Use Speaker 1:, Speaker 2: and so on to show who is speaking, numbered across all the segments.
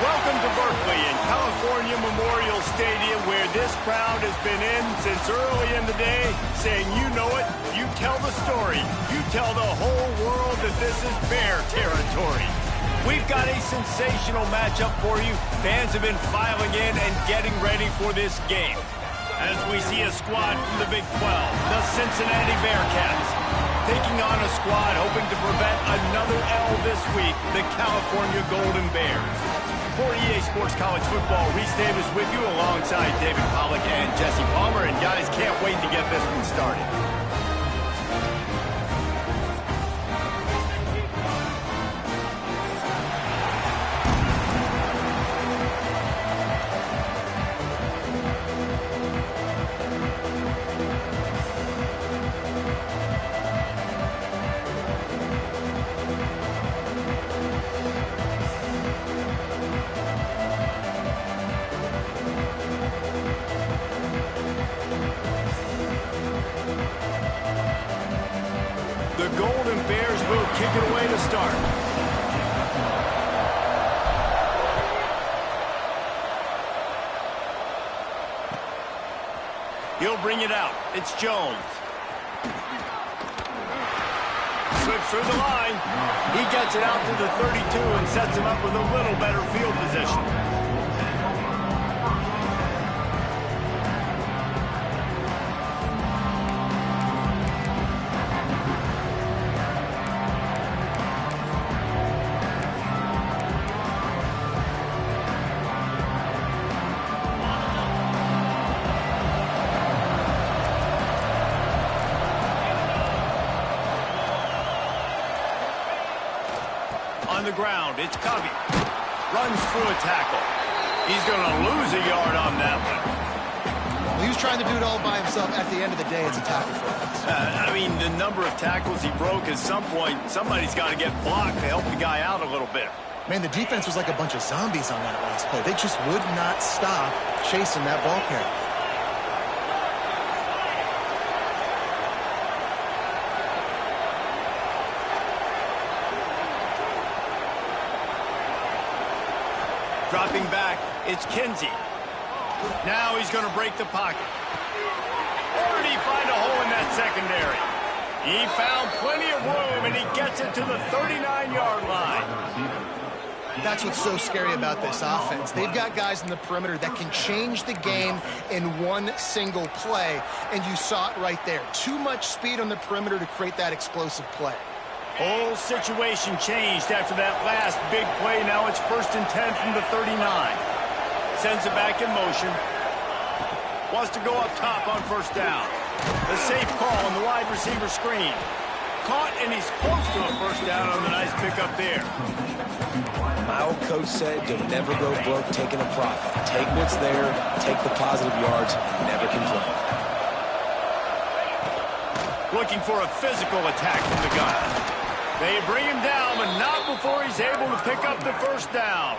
Speaker 1: Welcome to Berkeley and California Memorial Stadium, where this crowd has been in since early in the day, saying you know it, you tell the story, you tell the whole world that this is Bear territory. We've got a sensational matchup for you. Fans have been filing in and getting ready for this game. As we see a squad from the Big 12, the Cincinnati Bearcats, taking on a squad hoping to prevent another L this week, the California Golden Bears. For EA Sports College Football, Reese Davis with you alongside David Pollack and Jesse Palmer. And guys, can't wait to get this one started. The Golden Bears will kick it away to start. He'll bring it out. It's Jones. Slips through the line. He gets it out to the 32 and sets him up with a little better field position. On the ground, it's Covey. Runs through a tackle. He's going to lose a yard on that one.
Speaker 2: Well, he was trying to do it all by himself. At the end of the day, it's a tackle for us.
Speaker 1: I mean, the number of tackles he broke, at some point, somebody's got to get blocked to help the guy out a little bit.
Speaker 2: Man, the defense was like a bunch of zombies on that last play. They just would not stop chasing that ball carrier.
Speaker 1: Dropping back, it's Kinsey. Now he's going to break the pocket. Or did he find a hole in that secondary? He found plenty of room, and he gets it to the 39-yard line.
Speaker 2: That's what's so scary about this offense. They've got guys in the perimeter that can change the game in one single play, and you saw it right there. Too much speed on the perimeter to create that explosive play.
Speaker 1: Whole situation changed after that last big play. Now it's 1st and 10 from the 39. Sends it back in motion. Wants to go up top on 1st down. A safe call on the wide receiver screen. Caught, and he's close to a 1st down on the nice pickup there.
Speaker 3: My old coach said, you'll never go broke taking a profit. Take what's there, take the positive yards, never complain.
Speaker 1: Looking for a physical attack from the gun. They bring him down, but not before he's able to pick up the 1st down.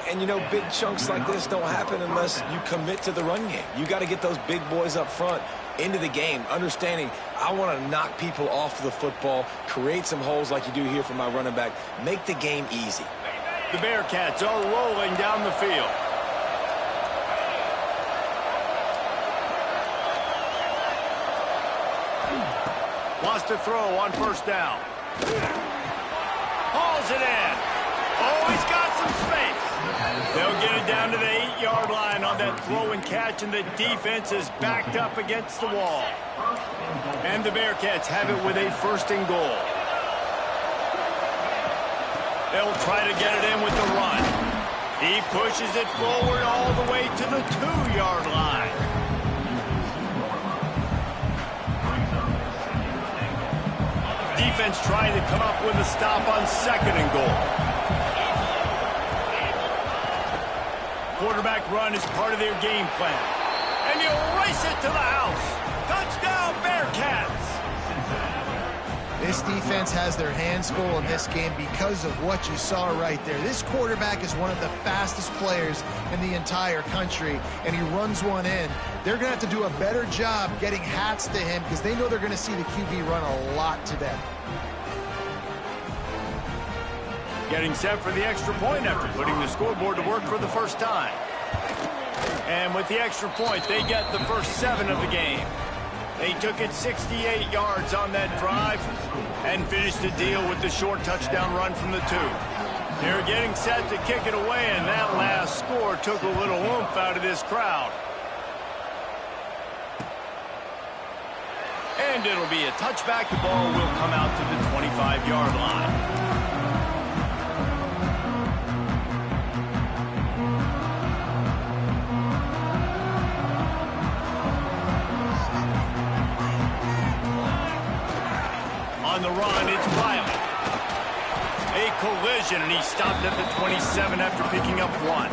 Speaker 3: And, you know, big chunks like this don't happen unless you commit to the run game. You got to get those big boys up front into the game, understanding I want to knock people off the football, create some holes like you do here for my running back, make the game easy.
Speaker 1: The Bearcats are rolling down the field. Wants to throw on 1st down. Hauls it in. Oh, he's got some space. They'll get it down to the 8-yard line on that throw and catch, and the defense is backed up against the wall. And the Bearcats have it with a 1st and goal. They'll try to get it in with the run. He pushes it forward all the way to the 2-yard line. Defense trying to come up with a stop on 2nd and goal. Quarterback run is part of their game plan. And you race it to the house. Touchdown, Bearcats!
Speaker 2: This defense has their hands full in this game because of what you saw right there. This quarterback is one of the fastest players in the entire country, and he runs one in. They're going to have to do a better job getting hats to him because they know they're going to see the QB run a lot today.
Speaker 1: Getting set for the extra point after putting the scoreboard to work for the first time. And with the extra point, they get the first 7 of the game. They took it 68 yards on that drive and finished the deal with the short touchdown run from the 2. They're getting set to kick it away, and that last score took a little oomph out of this crowd. And it'll be a touchback. The ball will come out to the 25-yard line. On the run, it's Wiley. A collision, and he stopped at the 27 after picking up 1.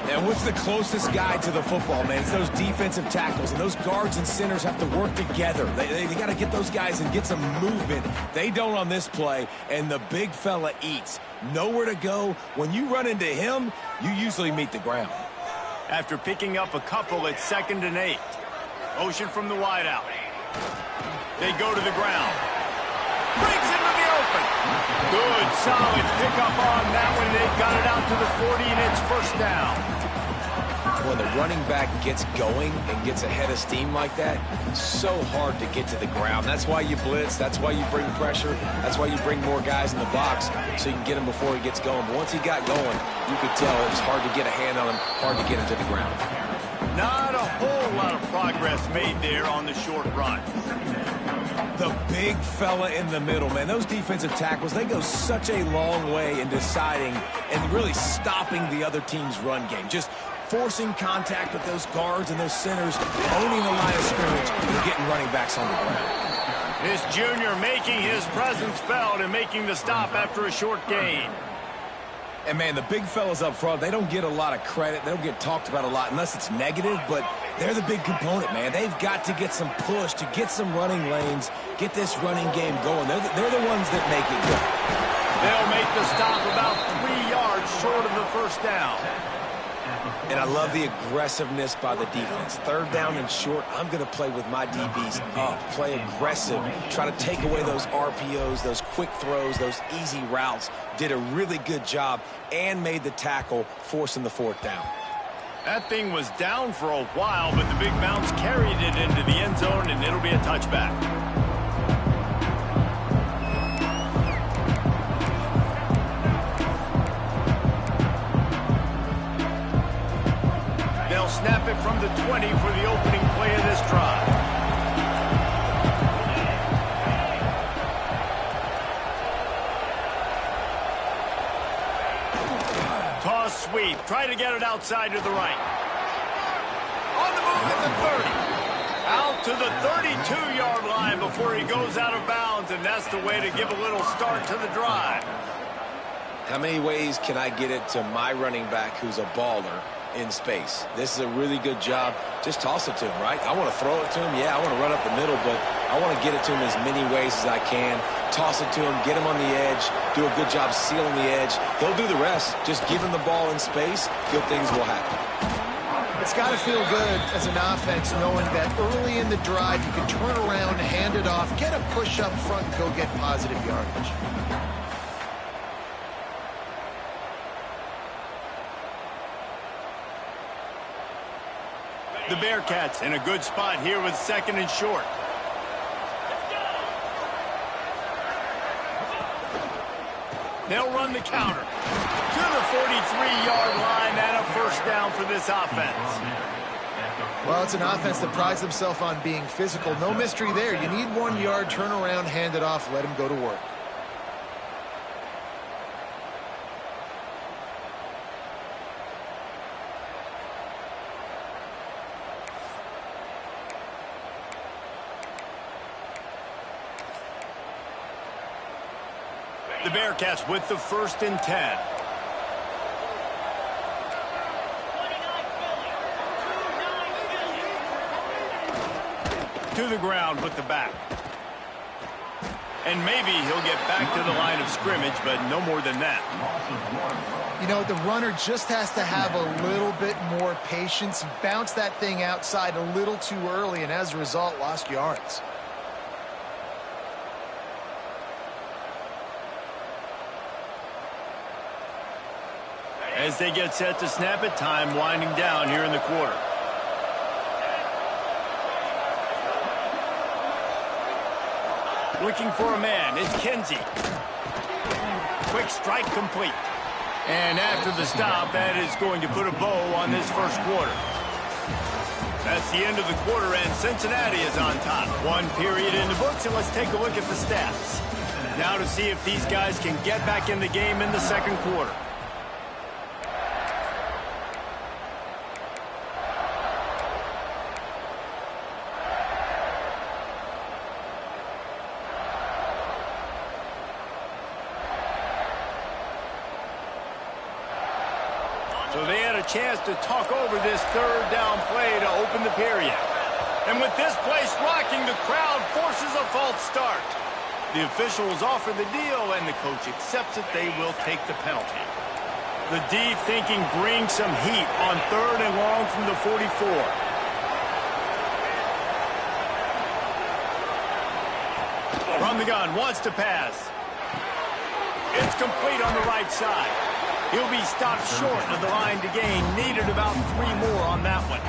Speaker 3: And what's the closest guy to the football, man? It's those defensive tackles, and those guards and centers have to work together. They got to get those guys and get some movement. They don't on this play, and the big fella eats. Nowhere to go. When you run into him, you usually meet the ground.
Speaker 1: After picking up a couple, it's 2nd and 8. Motion from the wideout. They go to the ground. Breaks into the open. Good, solid pickup on that one. They've got it out to the 40, and it's first down.
Speaker 3: When the running back gets going and gets ahead of steam like that, it's so hard to get to the ground. That's why you blitz. That's why you bring pressure. That's why you bring more guys in the box so you can get him before he gets going. But once he got going, you could tell it was hard to get a hand on him, hard to get him to the ground.
Speaker 1: Not a whole lot of progress made there on the short run.
Speaker 3: The big fella in the middle, man. Those defensive tackles, they go such a long way in deciding and really stopping the other team's run game. Just forcing contact with those guards and those centers, owning the line of scrimmage, and getting running backs on the ground.
Speaker 1: This junior making his presence felt and making the stop after a short gain.
Speaker 3: And, man, the big fellas up front, they don't get a lot of credit. They don't get talked about a lot unless it's negative, but they're the big component, man. They've got to get some push to get some running lanes, get this running game going. They're the ones that make it go.
Speaker 1: They'll make the stop about 3 yards short of the first down.
Speaker 3: And I love the aggressiveness by the defense. 3rd down and short, I'm going to play with my DBs up, play aggressive, try to take away those RPOs, those quick throws, those easy routes. Did a really good job and made the tackle, forcing the 4th down.
Speaker 1: That thing was down for a while, but the big bounce carried it into the end zone, and it'll be a touchback. They'll snap it from the 20 for the opening play of this drive. Toss sweep. Try to get it outside to the right. On the move at the 30. Out to the 32-yard line before he goes out of bounds, and that's the way to give a little start to the drive.
Speaker 3: How many ways can I get it to my running back who's a baller in space? This is a really good job. Just toss it to him, right? I want to throw it to him. Yeah, I want to run up the middle, but I want to get it to him as many ways as I can. Toss it to him, get him on the edge, do a good job sealing the edge. He'll do the rest. Just give him the ball in space, good things will happen.
Speaker 2: It's got to feel good as an offense knowing that early in the drive you can turn around, hand it off, get a push up front, and go get positive yardage.
Speaker 1: The Bearcats in a good spot here with 2nd and short. They'll run the counter to the 43-yard line and a first down for this offense.
Speaker 2: Well, it's an offense that prides themselves on being physical. No mystery there. You need 1 yard, turn around, hand it off, let him go to work.
Speaker 1: The Bearcats with the 1st and 10. To the ground with the back. And maybe he'll get back to the line of scrimmage, but no more than that.
Speaker 2: You know, the runner just has to have a little bit more patience. He bounced that thing outside a little too early, and as a result, lost yards.
Speaker 1: As they get set to snap it, time winding down here in the quarter. Looking for a man, it's Kinsey. Quick strike complete. And after the stop, that is going to put a bow on this first quarter. That's the end of the quarter, and Cincinnati is on top. One period in the books, and let's take a look at the stats. Now to see if these guys can get back in the game in the second quarter. So they had a chance to talk over this third down play to open the period. And with this place rocking, the crowd forces a false start. The officials offer the deal, and the coach accepts it. They will take the penalty. The D thinking bring some heat on 3rd and long from the 44. From the gun, wants to pass. It's complete on the right side. He'll be stopped short of the line to gain. Needed about 3 more on that one.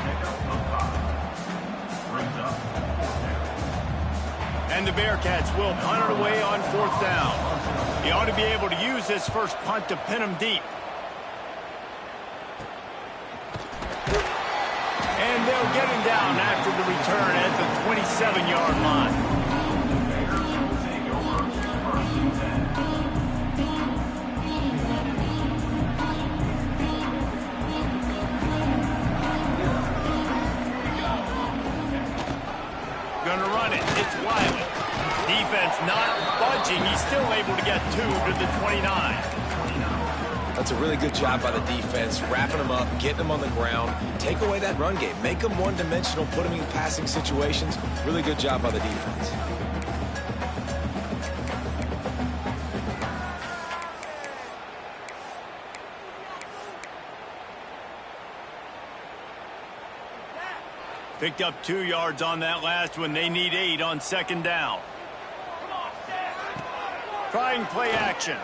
Speaker 1: And the Bearcats will punt it away on 4th down. He ought to be able to use this first punt to pin him deep. And they'll get him down after the return at the 27-yard line. Gonna run it. It's Wiley. Defense not budging. He's still able to get 2 to the 29.
Speaker 3: That's a really good job by the defense, wrapping them up, getting them on the ground. Take away that run game. Make them one-dimensional, put them in passing situations. Really good job by the defense.
Speaker 1: Picked up 2 yards on that last one. They need 8 on 2nd down. Trying play action.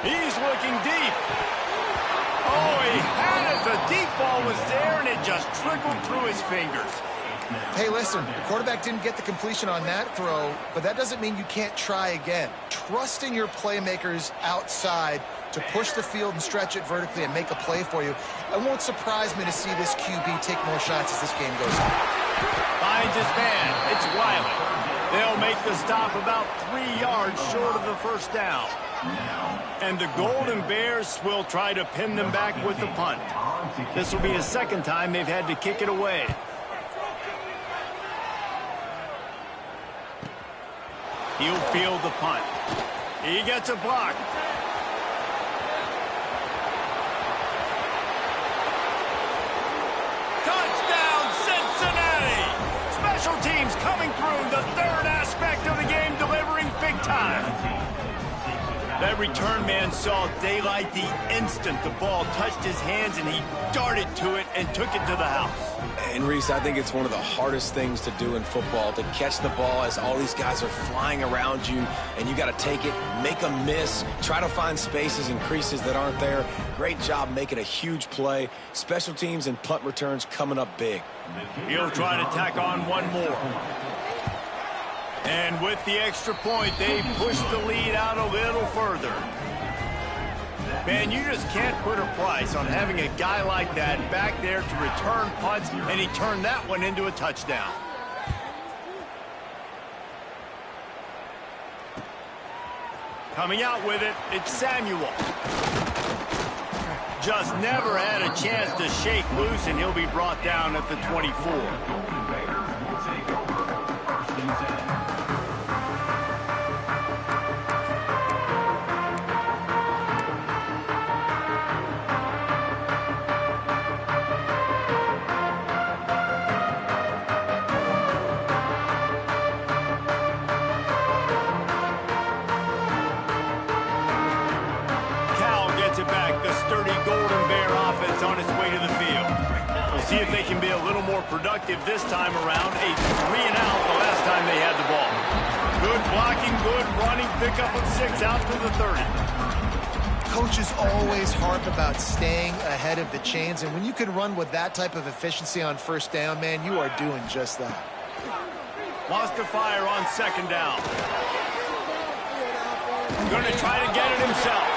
Speaker 1: He's looking deep. Oh, he had it. The deep ball was there, and it just trickled through his fingers.
Speaker 2: Hey, listen, the quarterback didn't get the completion on that throw, but that doesn't mean you can't try again. Trust in your playmakers outside to push the field and stretch it vertically and make a play for you. It won't surprise me to see this QB take more shots as this game goes on.
Speaker 1: Finds his man. It's Wiley. They'll make the stop about 3 yards short of the first down. And the Golden Bears will try to pin them back with the punt. This will be the second time they've had to kick it away. He'll field the punt. He gets a block. Touchdown, Cincinnati! Special teams coming through, the third aspect of the game, delivering big time. That return man saw daylight the instant the ball touched his hands, and he darted to it and took it to the house.
Speaker 3: And Reese, I think it's one of the hardest things to do in football, to catch the ball as all these guys are flying around you, and you got to take it, make a miss, try to find spaces and creases that aren't there. Great job making a huge play. Special teams and punt returns coming up big.
Speaker 1: He'll try to tack on one more. And with the extra point, they push the lead out a little further. Man, you just can't put a price on having a guy like that back there to return punts, and he turned that one into a touchdown. Coming out with it, it's Samuel. Just never had a chance to shake loose, and he'll be brought down at the 24. See if they can be a little more productive this time around. A 3-and-out the last time they had the ball. Good blocking, good running, pick up of 6 out to the 30.
Speaker 2: Coaches always harp about staying ahead of the chains, and when you can run with that type of efficiency on first down, man, you are doing just that.
Speaker 1: Wants to fire on second down. Going to try to get it himself.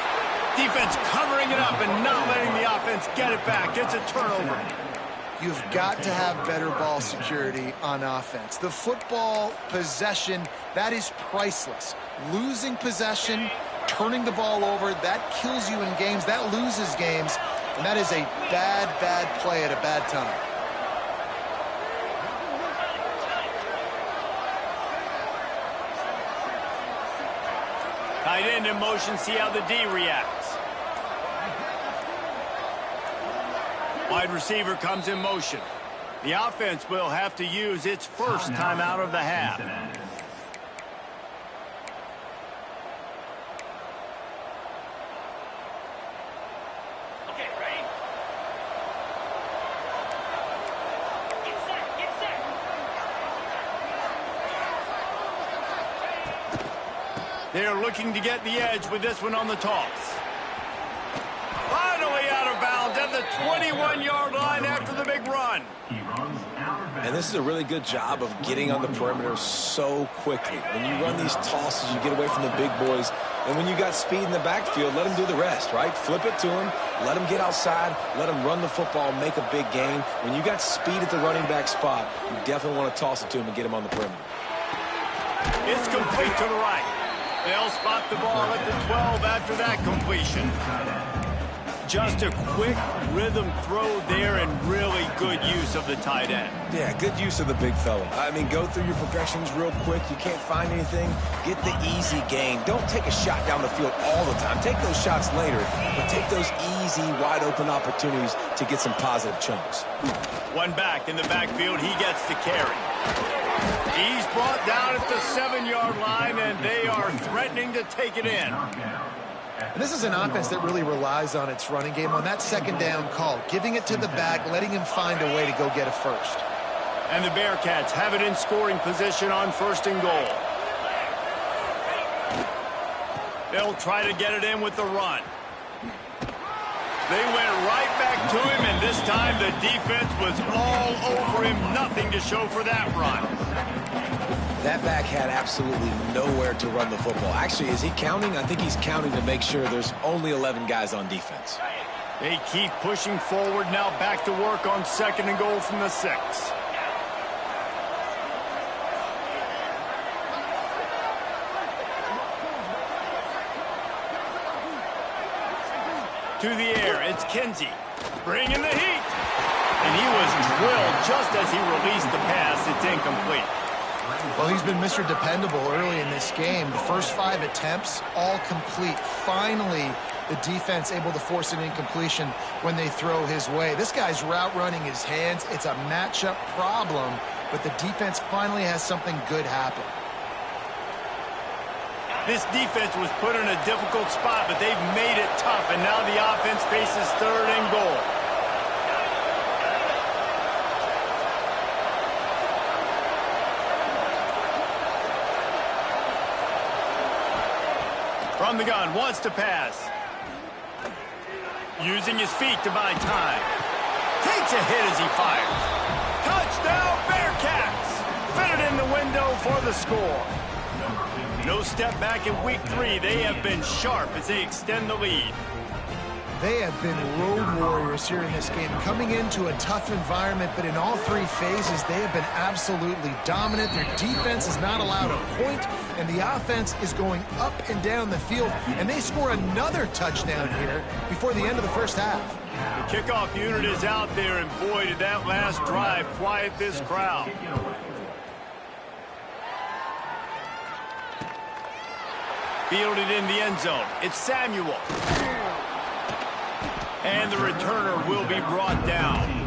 Speaker 1: Defense covering it up and not letting the offense get it back. Gets a turnover.
Speaker 2: You've got to have better ball security on offense. The football possession, that is priceless. Losing possession, turning the ball over, that kills you in games, that loses games, and that is a bad, bad play at a bad time.
Speaker 1: Tight end in motion, see how the D reacts. Wide receiver comes in motion. The offense will have to use its first timeout of the half.
Speaker 4: Okay, ready? Get set, get set.
Speaker 1: They're looking to get the edge with this one on the toss. Finally out of bounds at the 21-yard line after the big run.
Speaker 3: And this is a really good job of getting on the perimeter so quickly. When you run these tosses, you get away from the big boys. And when you got speed in the backfield, let them do the rest, right? Flip it to them, let them get outside, let them run the football, make a big gain. When you got speed at the running back spot, you definitely want to toss it to them and get them on the perimeter.
Speaker 1: It's complete to the right. They'll spot the ball at the 12 after that completion. Just a quick rhythm throw there and really good use of the tight end.
Speaker 3: Yeah, good use of the big fella. I mean, go through your progressions real quick. You can't find anything. Get the easy gain. Don't take a shot down the field all the time. Take those shots later, but take those easy, wide-open opportunities to get some positive chunks.
Speaker 1: One back in the backfield. He gets the carry. He's brought down at the 7-yard line, and they are threatening to take it in.
Speaker 2: And this is an offense that really relies on its running game on that second down call, giving it to the back, letting him find a way to go get a first.
Speaker 1: And the Bearcats have it in scoring position on first and goal. They'll try to get it in with the run. They went right back to him, and this time the defense was all over him. Nothing to show for that run.
Speaker 3: That back had absolutely nowhere to run the football. Actually, is he counting? I think he's counting to make sure there's only 11 guys on defense.
Speaker 1: They keep pushing forward, now back to work on second and goal from the 6. To the air, it's Kinsey, bringing the heat. And he was drilled just as he released the pass. It's incomplete.
Speaker 2: Well, he's been Mr. Dependable early in this game. The first 5 attempts, all complete. Finally, the defense able to force an incompletion when they throw his way. This guy's route running his hands. It's a matchup problem, but the defense finally has something good happen.
Speaker 1: This defense was put in a difficult spot, but they've made it tough, and now the offense faces third and goal. From the gun, wants to pass. Using his feet to buy time. Takes a hit as he fires. Touchdown, Bearcats! Fit it in the window for the score. No step back in week 3. They have been sharp as they extend the lead.
Speaker 2: They have been road warriors here in this game, coming into a tough environment, but in all 3 phases, they have been absolutely dominant. Their defense is not allowed a point, and the offense is going up and down the field, and they score another touchdown here before the end of the first half.
Speaker 1: The kickoff unit is out there, and boy, did that last drive quiet this crowd. Fielded in the end zone. It's Samuel. And the returner will be brought down.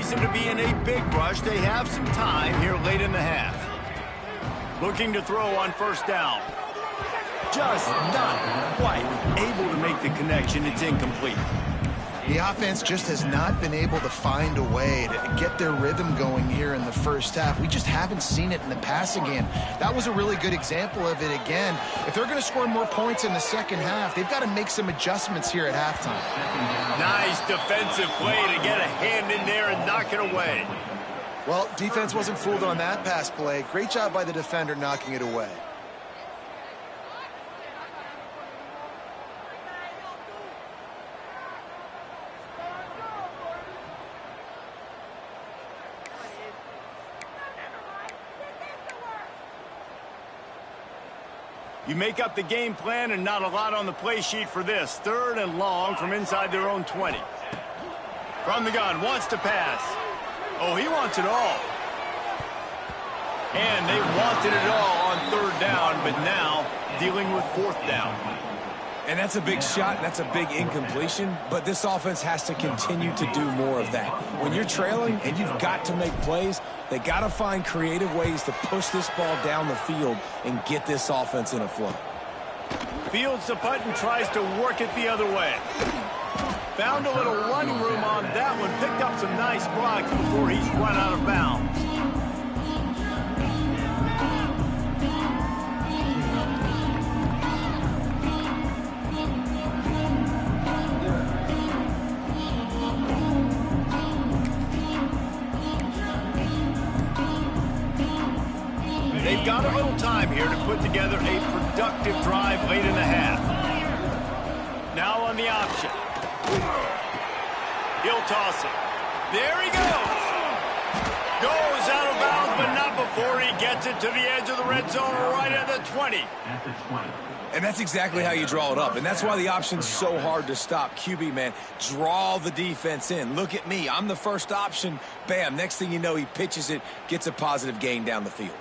Speaker 1: reason to be in a big rush. They have some time here late in the half. Looking to throw on first down. Just not quite able to make the connection. It's incomplete.
Speaker 2: The offense just has not been able to find a way to get their rhythm going here in the first half. We just haven't seen it in the passing game. That was a really good example of it again. If they're going to score more points in the second half, they've got to make some adjustments here at halftime.
Speaker 1: Nice defensive play to get a hand in there and knock it away.
Speaker 2: Well, defense wasn't fooled on that pass play. Great job by the defender knocking it away.
Speaker 1: You make up the game plan and not a lot on the play sheet for this. 3rd and long from inside their own 20. From the gun, wants to pass. Oh, he wants it all. And they wanted it all on 3rd down, but now dealing with 4th down.
Speaker 3: And that's a big shot, and that's a big incompletion, but this offense has to continue to do more of that. When you're trailing and you've got to make plays, they got to find creative ways to push this ball down the field and get this offense in a flow.
Speaker 1: Fields the punt and tries to work it the other way. Found a little running room on that one. Picked up some nice blocks before he's run out of bounds. They've got a little time here to put together a productive drive late in the half. Now on the option. He'll toss it. There he goes. Goes out of bounds, but not before he gets it to the edge of the red zone right at the 20.
Speaker 3: And that's exactly how you draw it up. And that's why the option's so hard to stop. QB, man, draw the defense in. Look at me. I'm the first option. Bam. Next thing you know, he pitches it, gets a positive gain down the field.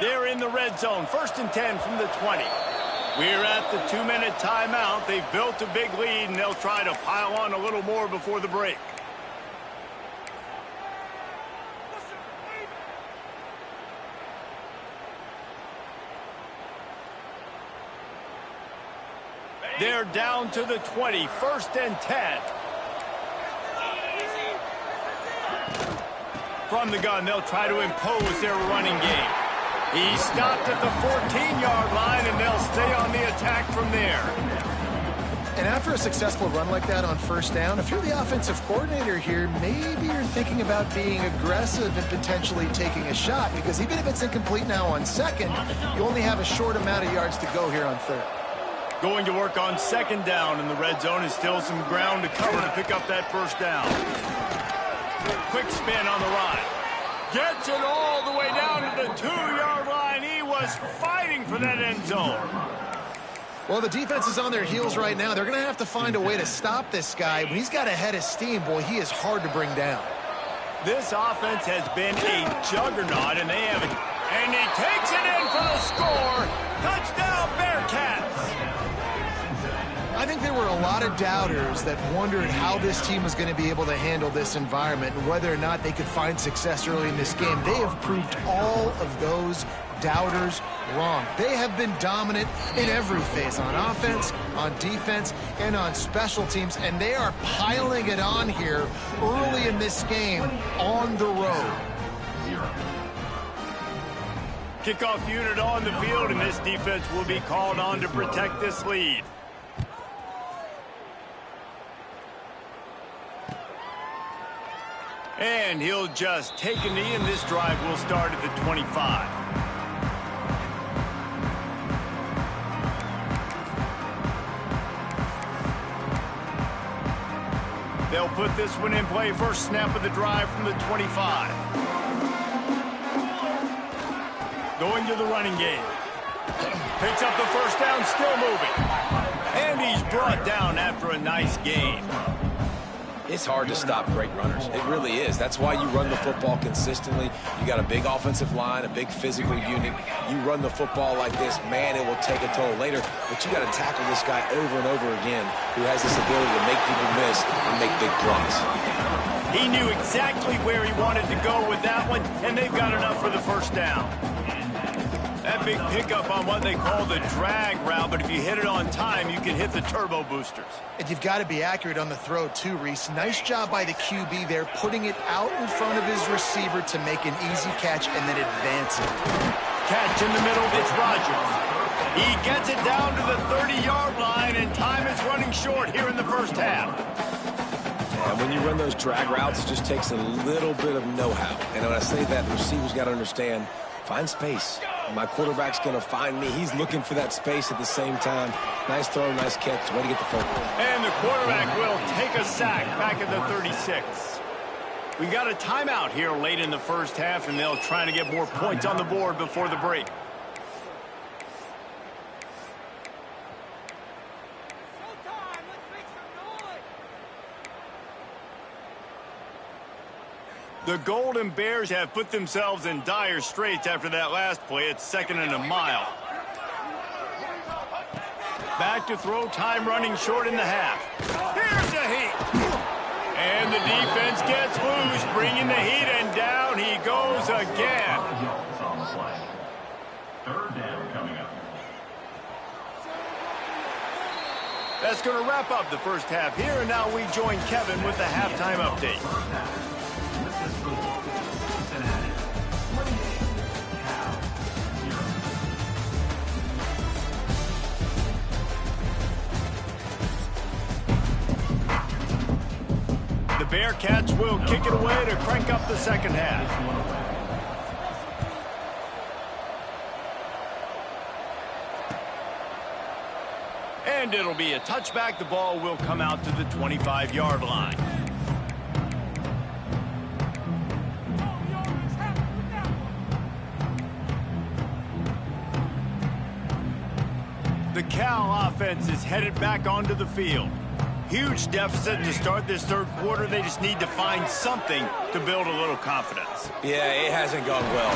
Speaker 1: They're in the red zone. 1st and 10 from the 20. We're at the 2-minute timeout. They've built a big lead, and they'll try to pile on a little more before the break. They're down to the 20. 1st and 10. From the gun, they'll try to impose their running game. He stopped at the 14-yard line, and they'll stay on the attack from there.
Speaker 2: And after a successful run like that on 1st down, if you're the offensive coordinator here, maybe you're thinking about being aggressive and potentially taking a shot, because even if it's incomplete now on 2nd, you only have a short amount of yards to go here on 3rd.
Speaker 1: Going to work on 2nd down in the red zone is still some ground to cover to pick up that 1st down. Quick spin on the run. Gets it all the way down to the 2-yard line. He was fighting for that end zone.
Speaker 2: Well, the defense is on their heels right now. They're going to have to find a way to stop this guy. When he's got a head of steam, boy, he is hard to bring down.
Speaker 1: This offense has been a juggernaut, and they have it. And he takes it in for the score. Touchdown, Bearcats.
Speaker 2: I think there were a lot of doubters that wondered how this team was going to be able to handle this environment and whether or not they could find success early in this game. They have proved all of those doubters wrong. They have been dominant in every phase, on offense, on defense, and on special teams, and they are piling it on here early in this game on the road.
Speaker 1: Kickoff unit on the field, and this defense will be called on to protect this lead. And he'll just take a knee, and this drive will start at the 25. They'll put this one in play. First snap of the drive from the 25. Going to the running game. Picks up the 1st down, still moving. And he's brought down after a nice gain.
Speaker 3: It's hard to stop great runners. It really is. That's why you run the football consistently. You got a big offensive line, a big physical unit. You run the football like this, man, it will take a toll later. But you got to tackle this guy over and over again who has this ability to make people miss and make big throws.
Speaker 1: He knew exactly where he wanted to go with that one, and they've got enough for the first down. That big pickup on what they call the drag route, but if you hit it on time, you can hit the turbo boosters.
Speaker 2: And you've got to be accurate on the throw, too, Reese. Nice job by the QB there, putting it out in front of his receiver to make an easy catch and then advance it.
Speaker 1: Catch in the middle, it's Rodgers. He gets it down to the 30-yard line, and time is running short here in the first half.
Speaker 3: And when you run those drag routes, it just takes a little bit of know-how. And when I say that, the receiver's got to understand, find space. My quarterback's going to find me. He's looking for that space at the same time. Nice throw, nice catch. Way to get the football.
Speaker 1: And the quarterback will take a sack back at the 36. We got a timeout here late in the first half, and they'll try to get more points on the board before the break. The Golden Bears have put themselves in dire straits after that last play. It's 2nd and a mile. Back to throw, time running short in the half. Here's the heat. And the defense gets loose, bringing the heat, and down he goes again.
Speaker 5: Third down coming up.
Speaker 1: That's going to wrap up the first half here, and now we join Kevin with the halftime update.
Speaker 5: Cincinnati, 28, Cal, 0.
Speaker 1: The Bearcats will kick it away to crank up the second half. And it'll be a touchback. The ball will come out to the 25-yard line. The Cal offense is headed back onto the field. Huge deficit to start this third quarter. They just need to find something to build a little confidence.
Speaker 3: Yeah, it hasn't gone well.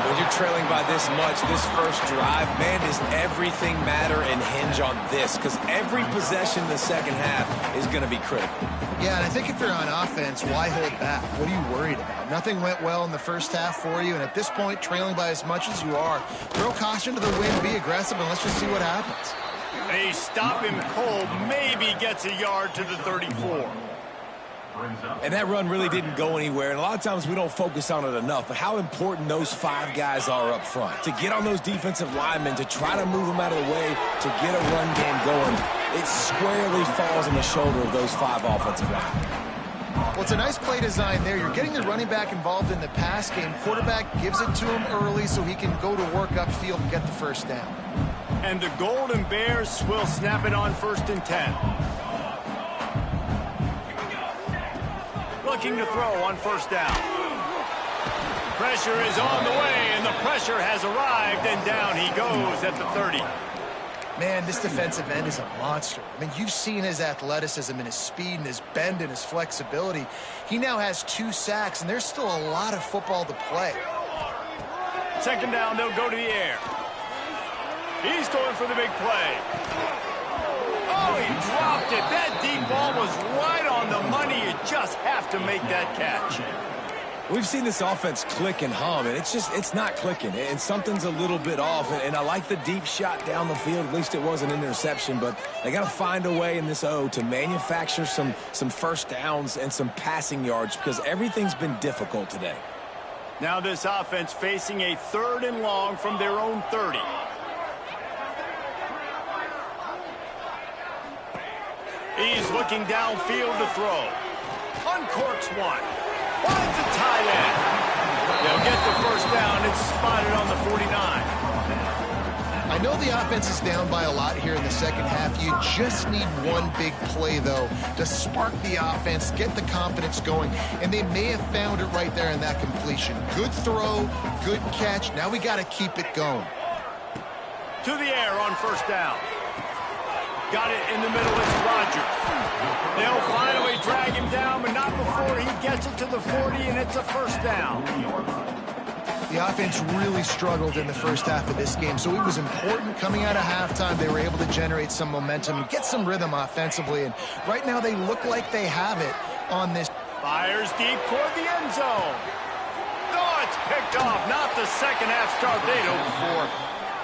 Speaker 3: When you're trailing by this much, this first drive, man, does everything matter and hinge on this? Because every possession in the second half is going to be critical.
Speaker 2: Yeah, and I think if you're on offense, why hold back? What are you worried about? Nothing went well in the first half for you, and at this point, trailing by as much as you are, throw caution to the wind, be aggressive, and let's just see what happens.
Speaker 1: They stop him cold, maybe gets a yard to the 34.
Speaker 3: And that run really didn't go anywhere, and a lot of times we don't focus on it enough, but how important those 5 guys are up front. To get on those defensive linemen, to try to move them out of the way, to get a run game going, it squarely falls on the shoulder of those 5 offensive linemen.
Speaker 2: Well, it's a nice play design there. You're getting the running back involved in the pass game. Quarterback gives it to him early so he can go to work upfield and get the first down.
Speaker 1: And the Golden Bears will snap it on 1st and 10. Looking to throw on 1st down. Pressure is on the way, and the pressure has arrived, and down he goes at the 30.
Speaker 2: Man, this defensive end is a monster. I mean, you've seen his athleticism and his speed and his bend and his flexibility. He now has 2 sacks, and there's still a lot of football to play.
Speaker 1: 2nd down, they'll go to the air. He's going for the big play. Oh, he dropped it. That deep ball was right on the money. You just have to make that catch.
Speaker 3: We've seen this offense click and hum, and it's not clicking, and something's a little bit off. And I like the deep shot down the field. At least it was an interception, but they got to find a way in this O to manufacture some first downs and some passing yards because everything's been difficult today.
Speaker 1: Now this offense facing a 3rd and long from their own 30. He's looking downfield to throw. Uncorks one. Finds a tight end. They'll get the first down. It's spotted on the 49.
Speaker 2: I know the offense is down by a lot here in the second half. You just need one big play, though, to spark the offense, get the confidence going, and they may have found it right there in that completion. Good throw, good catch. Now we got to keep it going.
Speaker 1: To the air on 1st down. Got it in the middle. It's Rodgers. They'll finally drag him down, but not before he gets it to the 40, and it's a first down.
Speaker 2: The offense really struggled in the first half of this game, so it was important coming out of halftime. They were able to generate some momentum and get some rhythm offensively, and right now they look like they have it on this.
Speaker 1: Fires deep toward the end zone. Oh, it's picked off. Not the second half start they'd hoped for.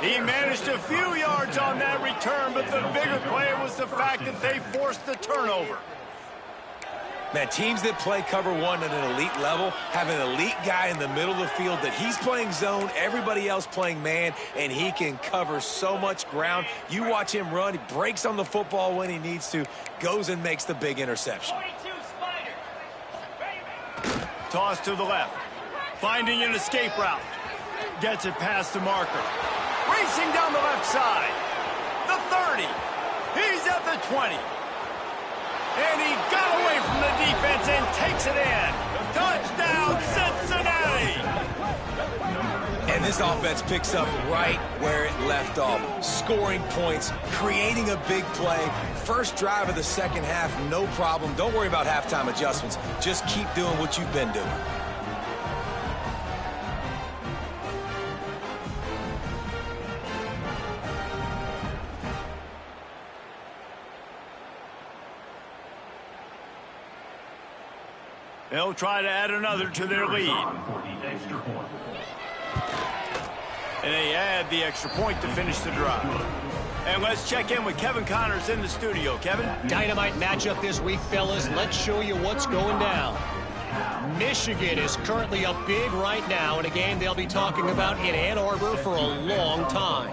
Speaker 1: He managed a few yards on that return, but the bigger play was the fact that they forced the turnover.
Speaker 3: Man, teams that play cover one at an elite level have an elite guy in the middle of the field that he's playing zone, everybody else playing man, and he can cover so much ground. You watch him run, he breaks on the football when he needs to, goes and makes the big interception.
Speaker 4: 42 Spider.
Speaker 1: Toss to the left. Finding an escape route. Gets it past the marker. Racing down the left side. The 30. He's at the 20. And he got away from the defense and takes it in. Touchdown, Cincinnati!
Speaker 3: And this offense picks up right where it left off. Scoring points, creating a big play. First drive of the second half, no problem. Don't worry about halftime adjustments. Just keep doing what you've been doing.
Speaker 1: They'll try to add another to their lead. And they add the extra point to finish the drive. And let's check in with Kevin Connors in the studio. Kevin?
Speaker 6: Dynamite matchup this week, fellas. Let's show you what's going down. Michigan is currently up big right now in a game they'll be talking about in Ann Arbor for a long time.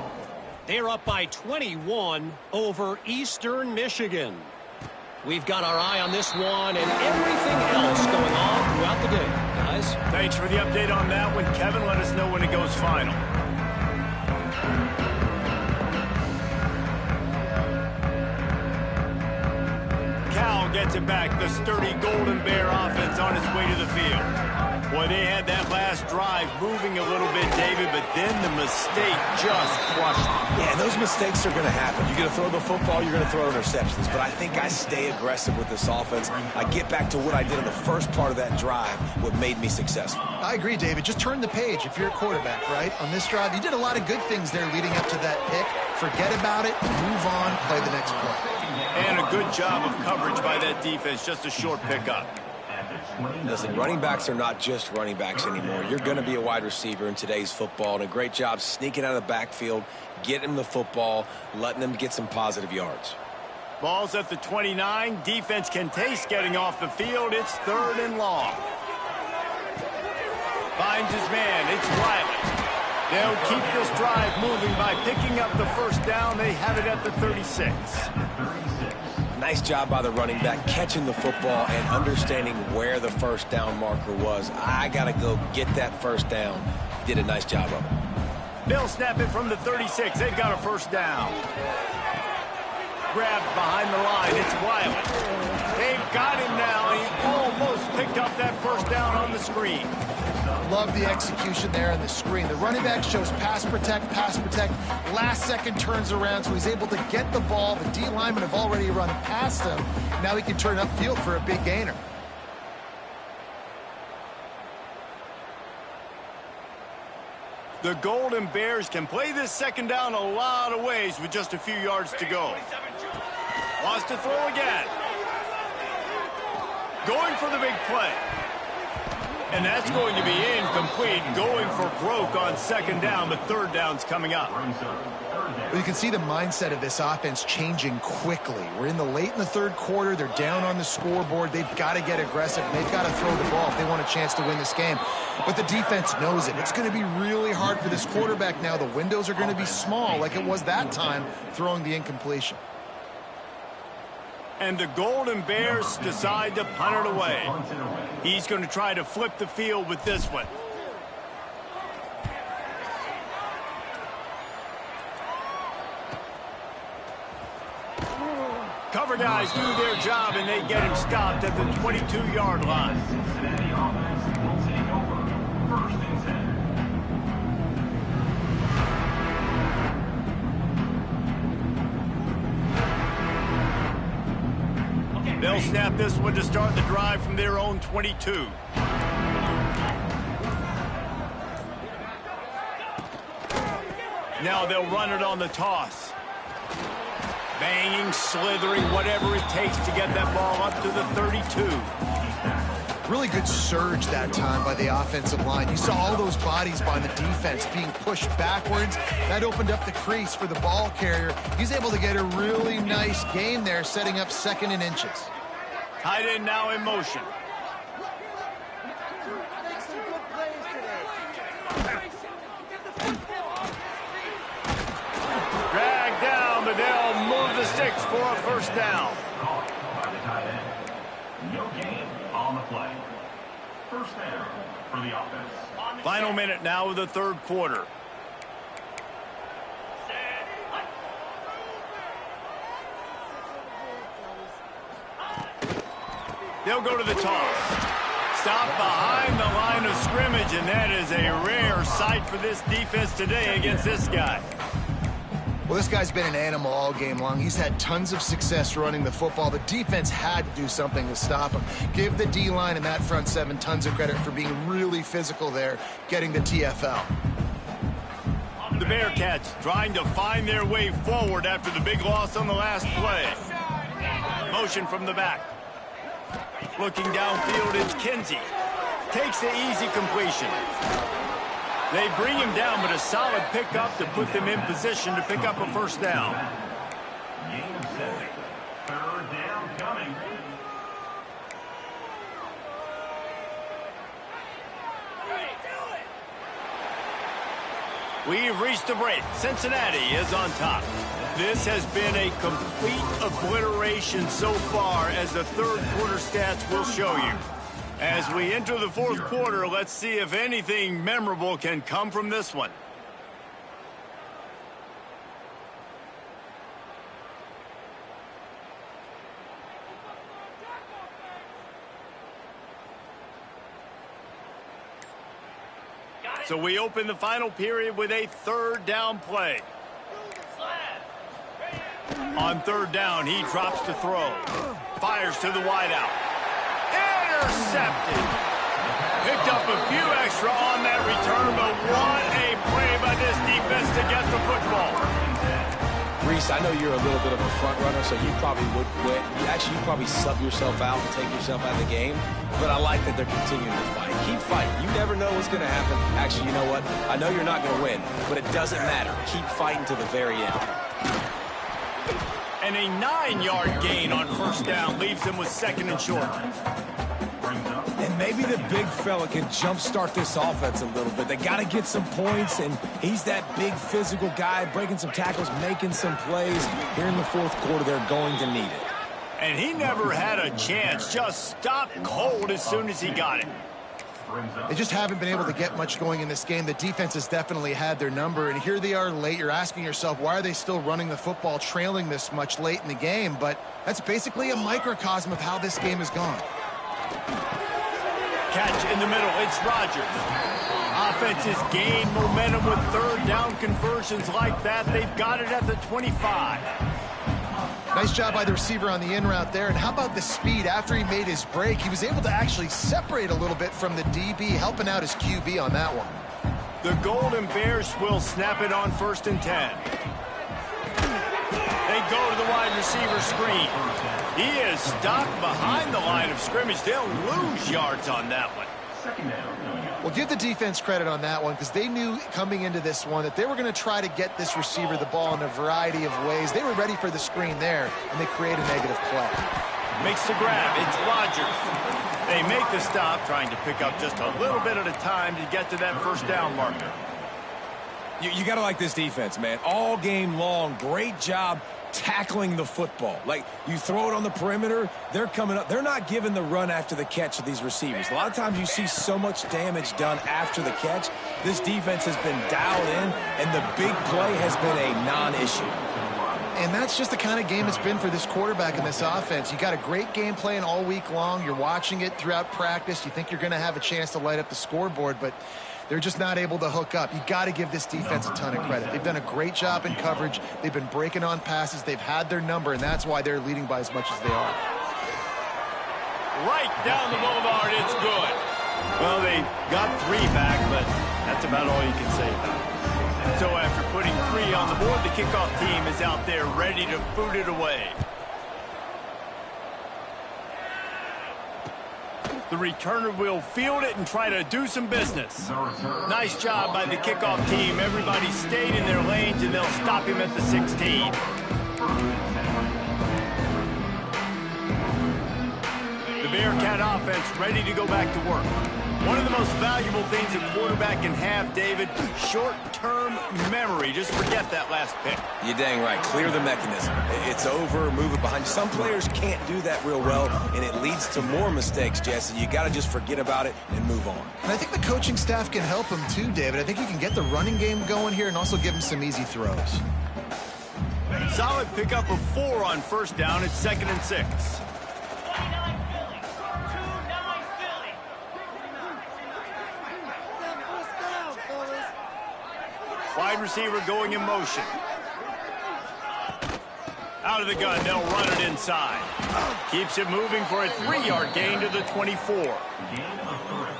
Speaker 6: They're up by 21 over Eastern Michigan. We've got our eye on this one and everything else going on throughout the day, guys.
Speaker 1: Thanks for the update on that one, Kevin. Let us know when it goes final. Cal gets it back. The sturdy Golden Bear offense on its way to the field. Boy, they had that last drive moving a little bit, David, but then the mistake just crushed them.
Speaker 3: Yeah, those mistakes are going to happen. You're going to throw the football, you're going to throw interceptions. But I think I stay aggressive with this offense. I get back to what I did in the first part of that drive, what made me successful.
Speaker 2: I agree, David. Just turn the page if you're a quarterback, right? On this drive, you did a lot of good things there leading up to that pick. Forget about it, move on, play the next play.
Speaker 1: And a good job of coverage by that defense, just a short pickup.
Speaker 3: Listen, running backs are not just running backs anymore. You're going to be a wide receiver in today's football, and a great job sneaking out of the backfield, getting him the football, letting them get some positive yards.
Speaker 1: Ball's at the 29. Defense can taste getting off the field. It's 3rd and long. Finds his man. It's Wiley. They'll keep this drive moving by picking up the first down. They have it at the 36.
Speaker 3: Nice job by the running back, catching the football and understanding where the first down marker was. I got to go get that first down. Did a nice job of it.
Speaker 1: They'll snap it from the 36. They've got a first down. Grabbed behind the line. It's Wiley. They've got him now. He almost picked up that first down on the screen.
Speaker 2: Love the execution there on the screen. The running back shows pass protect, last second turns around, so he's able to get the ball. The D linemen have already run past him. Now he can turn upfield for a big gainer.
Speaker 1: The Golden Bears can play this second down a lot of ways with just a few yards to go. Wants to throw again. Going for the big play. And that's going to be incomplete. Going for broke on second down, but third down's coming up.
Speaker 2: Well, you can see the mindset of this offense changing quickly. We're in the third quarter. They're down on the scoreboard. They've got to get aggressive. They've got to throw the ball if they want a chance to win this game. But the defense knows it. It's going to be really hard for this quarterback now. The windows are going to be small like it was that time throwing the incompletion.
Speaker 1: And the Golden Bears decide to punt it away. He's going to try to flip the field with this one. Cover guys do their job, and they get him stopped at the 22-yard line.
Speaker 5: Cincinnati offense will take over 1st and 10.
Speaker 1: They'll snap this one to start the drive from their own 22. Now they'll run it on the toss. Banging, slithering, whatever it takes to get that ball up to the 32.
Speaker 2: Really good surge that time by the offensive line. You saw all those bodies by the defense being pushed backwards. That opened up the crease for the ball carrier. He's able to get a really nice gain there, setting up 2nd and inches.
Speaker 1: Tight end now in motion. Drag down, but they'll move the sticks for a first down.
Speaker 5: By the tight end. No gain on the play. First down for the offense.
Speaker 1: Final minute now of the 3rd quarter. They'll go to the toss. Stop behind the line of scrimmage, and that is a rare sight for this defense today against this guy.
Speaker 2: Well, this guy's been an animal all game long. He's had tons of success running the football. The defense had to do something to stop him. Give the D-line and that front 7 tons of credit for being really physical there, getting the TFL.
Speaker 1: The Bearcats trying to find their way forward after the big loss on the last play. Motion from the back. Looking downfield, it's Kinsey. Takes the easy completion. They bring him down, but a solid pickup to put them in position to pick up a first down.
Speaker 5: Game 7. 3rd down coming.
Speaker 1: We've reached the break. Cincinnati is on top. This has been a complete obliteration so far, as the 3rd quarter stats will show you. As we enter the 4th quarter, let's see if anything memorable can come from this one. So we open the final period with a 3rd down play. On 3rd down, he drops to throw. Fires to the wideout. Intercepted. Picked up a few extra on that return, but what a play by this defense to get the football.
Speaker 3: Reese, I know you're a little bit of a front runner, so you probably would quit. You probably sub yourself out and take yourself out of the game. But I like that they're continuing to fight. Keep fighting. You never know what's going to happen. Actually, you know what? I know you're not going to win, but it doesn't matter. Keep fighting to the very end.
Speaker 1: And a 9-yard gain on 1st down leaves them with 2nd and short.
Speaker 3: And maybe the big fella can jumpstart this offense a little bit. They got to get some points, and he's that big physical guy, breaking some tackles, making some plays. Here in the 4th quarter, they're going to need it.
Speaker 1: And he never had a chance. Just stopped cold as soon as he got it.
Speaker 2: They just haven't been able to get much going in this game. The defense has definitely had their number, and here they are late. You're asking yourself, why are they still running the football, trailing this much late in the game? But that's basically a microcosm of how this game has gone.
Speaker 1: Catch in the middle, it's Rodgers. Offenses gain momentum with 3rd down conversions like that. They've got it at the 25.
Speaker 2: Nice job by the receiver on the in route there. And how about the speed? After he made his break, he was able to actually separate a little bit from the DB, helping out his QB on that one.
Speaker 1: The Golden Bears will snap it on 1st and 10. They go to the wide receiver screen. He is stopped behind the line of scrimmage. They'll lose yards on that one.
Speaker 5: 2nd down.
Speaker 2: Well, give the defense credit on that one, because they knew coming into this one that they were going to try to get this receiver the ball in a variety of ways. They were ready for the screen there, and they create a negative play.
Speaker 1: Makes the grab. It's Rodgers. They make the stop, trying to pick up just a little bit at a time to get to that 1st down marker.
Speaker 3: You got to like this defense, man. All game long, great job tackling the football. Like, you throw it on the perimeter, they're coming up. They're not giving the run after the catch to these receivers. A lot of times you see so much damage done after the catch. This defense has been dialed in, and the big play has been a non-issue.
Speaker 2: And that's just the kind of game it's been for this quarterback in this offense. You got a great game plan all week long. You're watching it throughout practice. You think you're going to have a chance to light up the scoreboard, but they're just not able to hook up. You got to give this defense a ton of credit. They've done a great job in coverage. They've been breaking on passes. They've had their number, and that's why they're leading by as much as they are.
Speaker 1: right down the boulevard. It's good. Well, they got 3 back, but that's about all you can say about it. So after putting 3 on the board, the kickoff team is out there ready to boot it away. The returner will field it and try to do some business. Nice job by the kickoff team. Everybody stayed in their lanes, and they'll stop him at the 16. The Bearcat offense ready to go back to work. One of the most valuable things a quarterback can have, David, short-term memory. Just forget that last pick.
Speaker 3: You're dang right. Clear the mechanism. It's over, move it behind you. Some players can't do that real well, and it leads to more mistakes, Jesse. You got to just forget about it and move on.
Speaker 2: And I think the coaching staff can help him too, David. I think he can get the running game going here and also give him some easy throws.
Speaker 1: Solid pickup of 4 on first down. It's 2nd and 6.
Speaker 4: 29 Philly. 29 Philly.
Speaker 1: Wide receiver going in motion. Out of the gun, they'll run it inside. Keeps it moving for a 3-yard gain to the 24.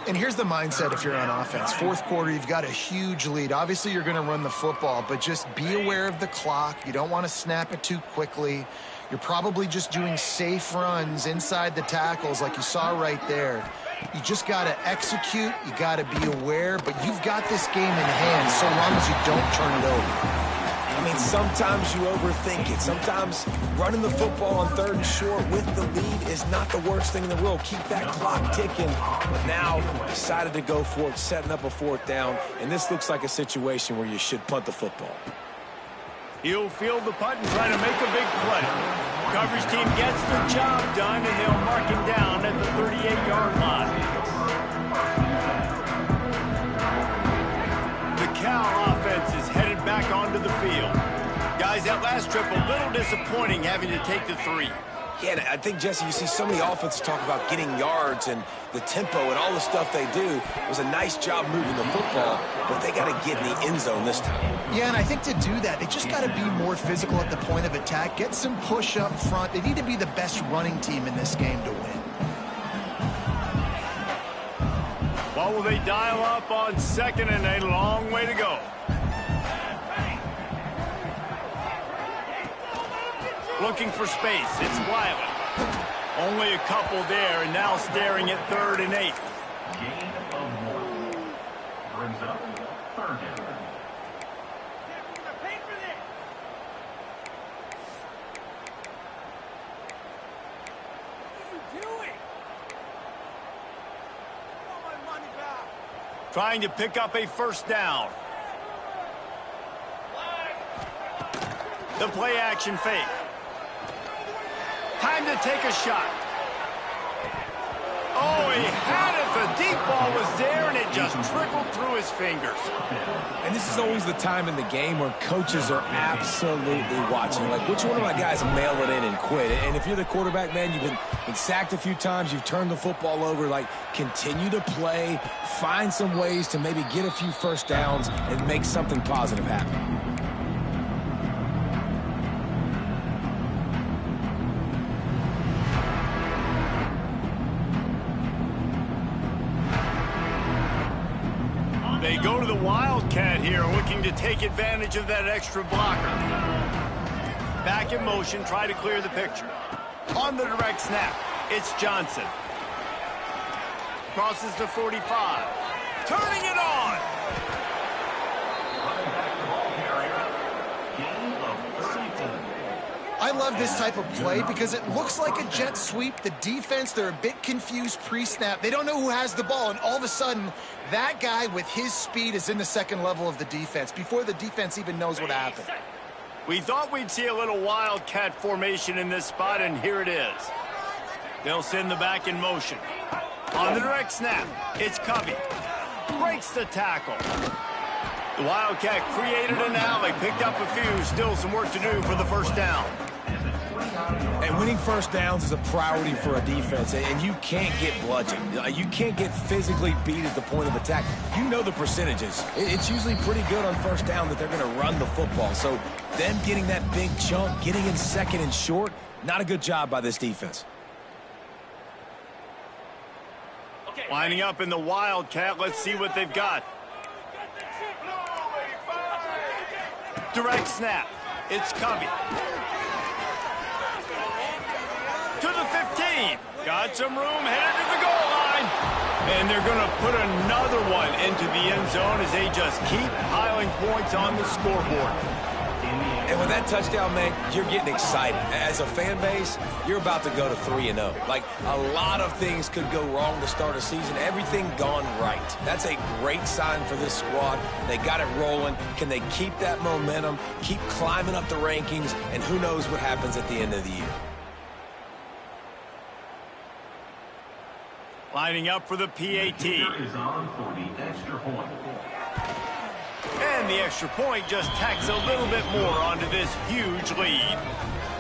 Speaker 2: And here's the mindset if you're on offense. 4th quarter, you've got a huge lead. Obviously, you're going to run the football, but just be aware of the clock. You don't want to snap it too quickly. You're probably just doing safe runs inside the tackles like you saw right there. You just got to execute. You got to be aware, but you've got this game in hand so long as you don't turn it over.
Speaker 3: I mean, sometimes you overthink it. Sometimes running the football on 3rd and short with the lead is not the worst thing in the world. Keep that clock ticking. But now decided to go for it, setting up a 4th down. And this looks like a situation where you should punt the football.
Speaker 1: He'll field the punt and try to make a big play. Coverage team gets the job done, and they'll mark him down at the 38-yard line. The Cal offense is headed back onto the field. Guys, that last trip a little disappointing having to take the 3.
Speaker 3: Yeah, I think, Jesse, you see so many offenses talk about getting yards and the tempo and all the stuff they do. It was a nice job moving the football, but they got to get in the end zone this time.
Speaker 2: Yeah, and I think to do that, they just got to be more physical at the point of attack, get some push up front. They need to be the best running team in this game to win.
Speaker 1: Well, will they dial up on 2nd and a long way to go? Looking for space. It's Wiley. Only a couple there, and now staring at 3rd and 8.
Speaker 5: Gain of 1. Brings up 3rd down.
Speaker 1: Trying to pick up a 1st down. The play action fake. Time to take a shot. Oh, he had it. The deep ball was there, and it just trickled through his fingers.
Speaker 3: And this is always the time in the game where coaches are absolutely watching. Like, which one of my guys mail it in and quit? And if you're the quarterback, man, you've been sacked a few times, you've turned the football over. Like, continue to play, find some ways to maybe get a few 1st downs and make something positive happen.
Speaker 1: They go to the Wildcat here, looking to take advantage of that extra blocker. Back in motion, try to clear the picture. On the direct snap, it's Johnson. Crosses the 45. Turning it on!
Speaker 2: I love this type of play because it looks like a jet sweep. The defense, they're a bit confused pre-snap. They don't know who has the ball, and all of a sudden, that guy with his speed is in the 2nd level of the defense before the defense even knows what happened.
Speaker 1: We thought we'd see a little Wildcat formation in this spot, and here it is. They'll send the back in motion. On the direct snap, it's Covey. Breaks the tackle. The Wildcat created an alley, picked up a few, still some work to do for the 1st down.
Speaker 3: And winning 1st downs is a priority for a defense, and you can't get bludgeoned. You can't get physically beat at the point of attack. You know the percentages. It's usually pretty good on 1st down that they're going to run the football. So them getting that big chunk, getting in 2nd and short, not a good job by this defense.
Speaker 1: Lining up in the Wildcat. Let's see what they've got. Direct snap. It's Covey. To the 15. Got some room, headed to the goal line. And they're going to put another one into the end zone as they just keep piling points on the scoreboard.
Speaker 3: And with that touchdown, man, you're getting excited. As a fan base, you're about to go to 3-0. Like, a lot of things could go wrong to start a season. Everything gone right. That's a great sign for this squad. They got it rolling. Can they keep that momentum, keep climbing up the rankings, and who knows what happens at the end of the year.
Speaker 1: Lining up for the PAT.
Speaker 5: Is on for the extra point.
Speaker 1: And the extra point just tacks a little bit more onto this huge lead.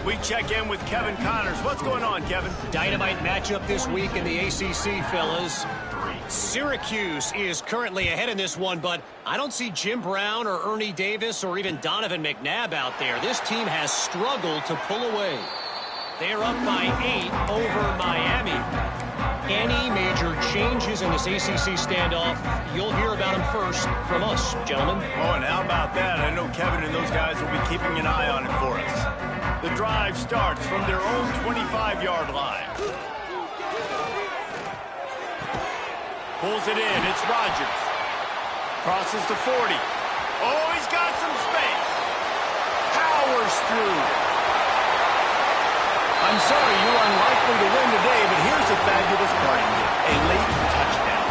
Speaker 1: We check in with Kevin Connors. What's going on, Kevin?
Speaker 6: Dynamite matchup this week in the ACC, fellas. Syracuse is currently ahead in this one, but I don't see Jim Brown or Ernie Davis or even Donovan McNabb out there. This team has struggled to pull away. They're up by 8 over Miami. Any major changes in this ACC standoff, you'll hear about them first from us, gentlemen.
Speaker 1: Oh, and how about that? I know Kevin and those guys will be keeping an eye on it for us. The drive starts from their own 25-yard line. Pulls it in. It's Rodgers. Crosses the 40. Oh, he's got some space. Powers through. I'm sorry, you're unlikely to win today, but here's a fabulous parting gift, a late touchdown.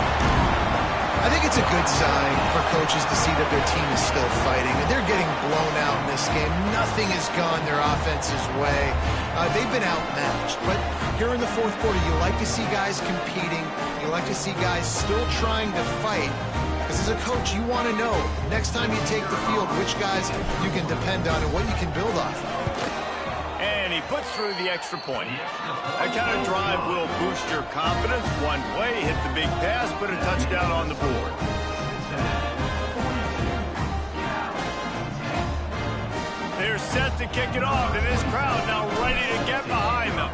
Speaker 2: I think it's a good sign for coaches to see that their team is still fighting. And they're getting blown out in this game. Nothing has gone their offense's way. They've been outmatched. But here in the fourth quarter, you like to see guys competing. You like to see guys still trying to fight. Because as a coach, you want to know, next time you take the field, which guys you can depend on and what you can build off of.
Speaker 1: And he puts through the extra point. That kind of drive will boost your confidence. One play, hit the big pass, put a touchdown on the board. They're set to kick it off, and this crowd now ready to get behind them.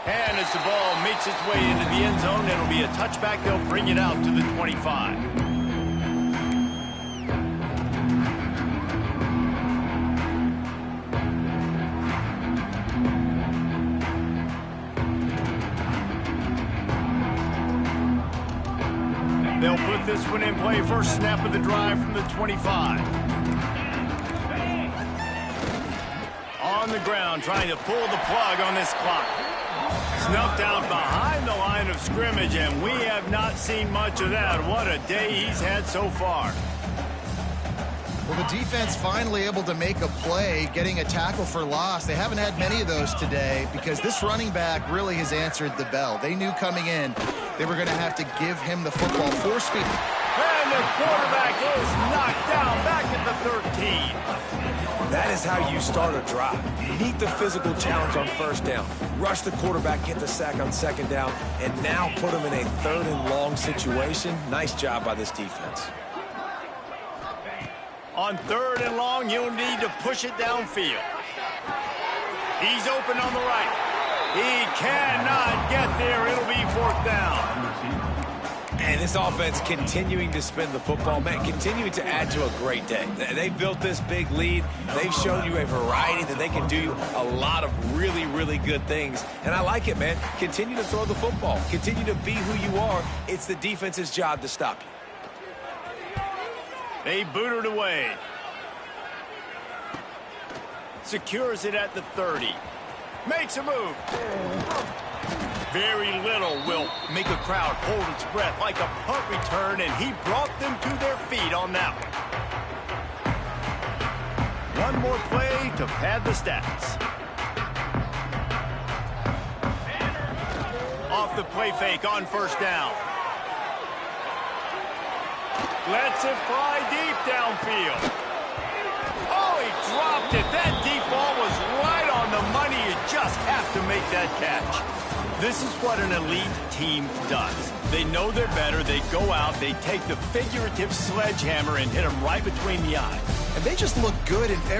Speaker 1: And as the ball makes its way into the end zone, it'll be a touchback. They'll bring it out to the 25. They'll put this one in play. First snap of the drive from the 25. On the ground, trying to pull the plug on this clock. Snuffed out behind the line of scrimmage, and we have not seen much of that. What a day he's had so far.
Speaker 2: Well, the defense finally able to make a play, getting a tackle for loss. They haven't had many of those today because this running back really has answered the bell. They knew coming in they were going to have to give him the football. Force feed.
Speaker 1: And the quarterback is knocked down back at the 13.
Speaker 3: That is how you start a drive. Meet the physical challenge on first down. Rush the quarterback, get the sack on second down, and now put him in a 3rd and long situation. Nice job by this defense.
Speaker 1: On 3rd and long, you'll need to push it downfield. He's open on the right. He cannot get there. It'll be 4th down.
Speaker 3: And this offense continuing to spin the football, man, continuing to add to a great day. They built this big lead. They've shown you a variety that they can do a lot of really, really good things. And I like it, man. Continue to throw the football. Continue to be who you are. It's the defense's job to stop you.
Speaker 1: They boot it away. Secures it at the 30. Makes a move. Very little will make a crowd hold its breath like a punt return, and he brought them to their feet on that one. One more play to pad the stats. Off the play fake on first down. Lets it fly deep downfield. Oh, he dropped it. That deep ball was right on the money. You just have to make that catch. This is what an elite team does. They know they're better. They go out. They take the figurative sledgehammer and hit them right between the eyes.
Speaker 2: And they just look good in every